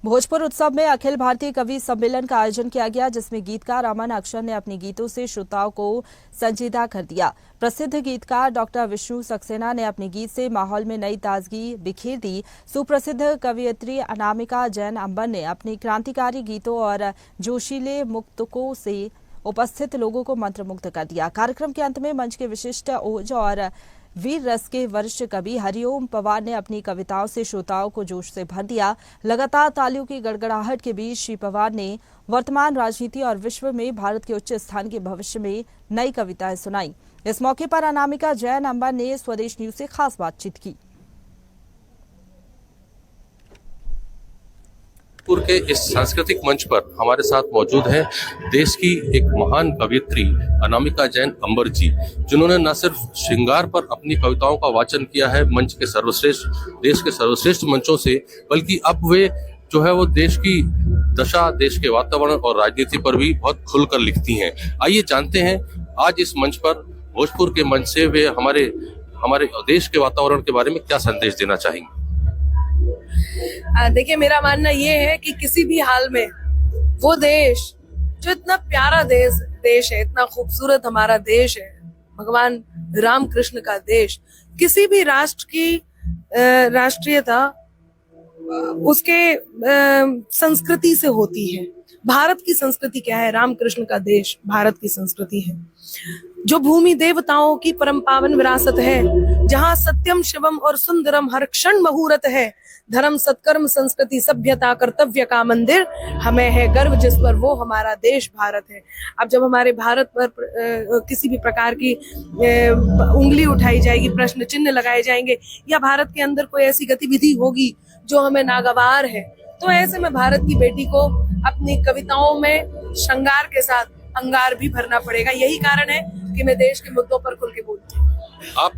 भोजपुर उत्सव में अखिल भारतीय कवि सम्मेलन का आयोजन किया गया, जिसमें गीतकार अमन अक्षर ने अपने गीतों से श्रोताओं को संजीदा कर दिया। प्रसिद्ध गीतकार डॉक्टर विष्णु सक्सेना ने अपने गीत से माहौल में नई ताजगी बिखेर दी। सुप्रसिद्ध कवयित्री अनामिका जैन अंबर ने अपनी क्रांतिकारी गीतों और जोशीले मुक्तकों से उपस्थित लोगों को मंत्रमुग्ध कर दिया। कार्यक्रम के अंत में मंच के विशिष्ट ओज और वीर रस के वरिष्ठ कवि हरिओम पवार ने अपनी कविताओं से श्रोताओं को जोश से भर दिया। लगातार तालियों की गड़गड़ाहट के बीच श्री पवार ने वर्तमान राजनीति और विश्व में भारत के उच्च स्थान के भविष्य में नई कविताएं सुनाई। इस मौके पर अनामिका जैन अंबर ने स्वदेश न्यूज से खास बातचीत की। भोजपुर के इस सांस्कृतिक मंच पर हमारे साथ मौजूद हैं देश की एक महान कवयित्री अनामिका जैन अंबर जी, जिन्होंने न सिर्फ श्रृंगार पर अपनी कविताओं का वाचन किया है मंच के देश के सर्वश्रेष्ठ मंचों से, बल्कि अब वे जो है वो देश की दशा, देश के वातावरण और राजनीति पर भी बहुत खुलकर लिखती हैं। आइए जानते हैं आज इस मंच पर भोजपुर के मंच से वे हमारे देश के वातावरण के बारे में क्या संदेश देना चाहेंगे। देखिए, मेरा मानना ये है कि किसी भी हाल में वो देश जो इतना प्यारा देश है, इतना खूबसूरत हमारा देश है, भगवान राम कृष्ण का देश, किसी भी राष्ट्र की राष्ट्रीयता उसके संस्कृति से होती है। भारत की संस्कृति क्या है? राम कृष्ण का देश भारत की संस्कृति है, जो भूमि देवताओं की परम पावन विरासत है, जहाँ सत्यम शिवम और सुंदरम हर क्षण मुहूर्त है। धर्म सत्कर्म संस्कृति सभ्यता कर्तव्य का मंदिर, हमें है गर्व जिस पर वो हमारा देश भारत है। अब जब हमारे भारत पर किसी भी प्रकार की उंगली उठाई जाएगी, प्रश्न चिन्ह लगाए जाएंगे, या भारत के अंदर कोई ऐसी गतिविधि होगी जो हमें नागवार है, तो ऐसे में भारत की बेटी को अपनी कविताओं में श्रृंगार के साथ अंगार भी भरना पड़ेगा। यही कारण है कि मैं देश के मुद्दों पर खुल के बोलती हूँ। आप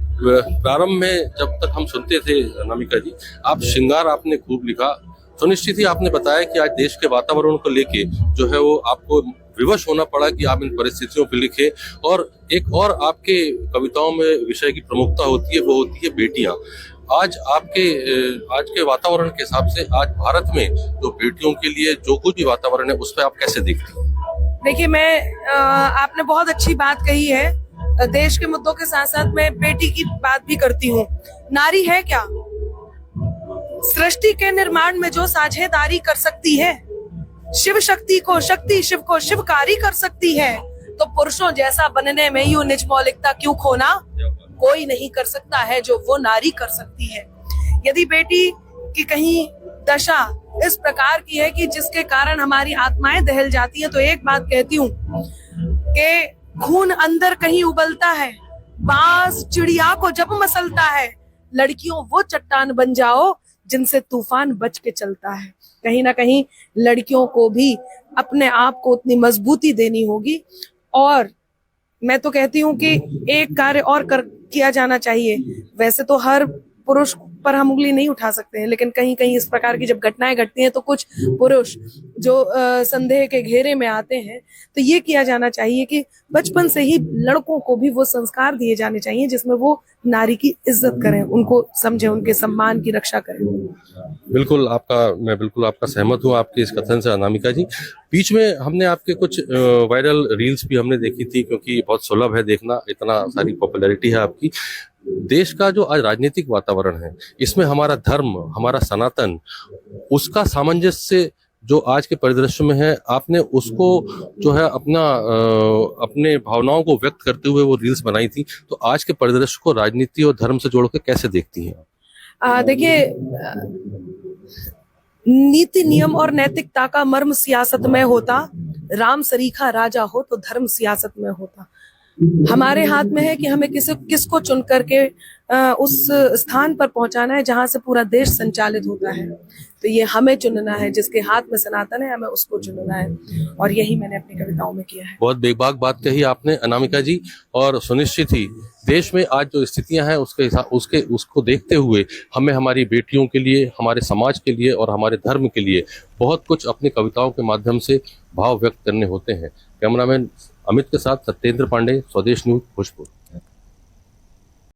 प्रारंभ में जब तक हम सुनते थे अनामिका जी, आप श्रृंगार आपने खूब लिखा, सुनिश्चित ही आपने बताया कि आज देश के वातावरण को लेके जो है वो आपको विवश होना पड़ा कि आप इन परिस्थितियों पर लिखे। और एक और आपके कविताओं में विषय की प्रमुखता होती है, वो होती है बेटियां। आज के वातावरण के हिसाब से आज भारत में जो बेटियों के लिए जो कुछ भी वातावरण है, उस पर आप कैसे देखती हैं? देखिए, आपने बहुत अच्छी बात कही है। देश के मुद्दों के साथ साथ मैं बेटी की बात भी करती हूँ। नारी है क्या? सृष्टि के निर्माण में जो साझेदारी कर सकती है, शिव शक्ति को शक्ति, शिव को शिवकारी कर सकती है, तो पुरुषों जैसा बनने में यूं निज मौलिकता क्यों खोना? कोई नहीं कर सकता है जो वो नारी कर सकती है। यदि बेटी की कहीं दशा इस प्रकार की है कि जिसके कारण हमारी आत्माएं दहल जाती हैं, तो एक बात कहती हूँ कि खून अंदर कहीं उबलता है, बाज चिड़िया को जब मसलता है, लड़कियों वो चट्टान बन जाओ जिनसे तूफान बच के चलता है। कहीं ना कहीं लड़कियों को भी अपने आप को उतनी मजबूती देनी होगी। और मैं तो कहती हूँ कि एक कार्य और किया जाना चाहिए। वैसे तो हर पुरुष पर हम उंगली नहीं उठा सकते हैं, लेकिन कहीं कहीं इस प्रकार की जब घटनाएं घटती हैं तो कुछ पुरुष जो संदेह के घेरे में आते हैं, तो ये किया जाना चाहिए कि बचपन से ही लड़कों को भी वो संस्कार दिए जाने चाहिए जिसमें वो नारी की इज्जत करें, उनको समझें, उनके सम्मान की रक्षा करें। मैं बिल्कुल आपका सहमत हूँ आपके इस कथन से अनामिका जी। बीच में हमने आपके कुछ वायरल रील्स भी हमने देखी थी, क्योंकि बहुत सुलभ है देखना, इतना सारी पॉपुलैरिटी है आपकी। देश का जो आज राजनीतिक वातावरण है, इसमें हमारा धर्म, हमारा सनातन, उसका सामंजस्य जो आज के परिदृश्य में है, आपने उसको जो है अपने भावनाओं को व्यक्त करते हुए वो रील्स बनाई थी। तो आज के परिदृश्य को राजनीति और धर्म से जोड़ के कैसे देखती हैं? देखिए, नीति नियम और नैतिकता का मर्म सियासत में होता, राम सरीखा राजा हो तो धर्म सियासत में होता। हमारे हाथ में है कि हमें किसको चुन करके उस स्थान पर पहुंचाना है जहां से पूरा देश संचालित होता है। तो ये हमें चुनना है, जिसके हाथ में सनातन है हमें उसको चुनना है, और यही मैंने अपनी कविताओं में किया है। बहुत बेबाक बात कही आपने अनामिका जी, और सुनिश्चित ही देश में आज जो स्थितियां हैं उसको देखते हुए हमें हमारी बेटियों के लिए, हमारे समाज के लिए और हमारे धर्म के लिए बहुत कुछ अपनी कविताओं के माध्यम से भाव व्यक्त करने होते हैं। कैमरामैन अमित के साथ सत्येंद्र पांडे, स्वदेश न्यूज, भोजपुर।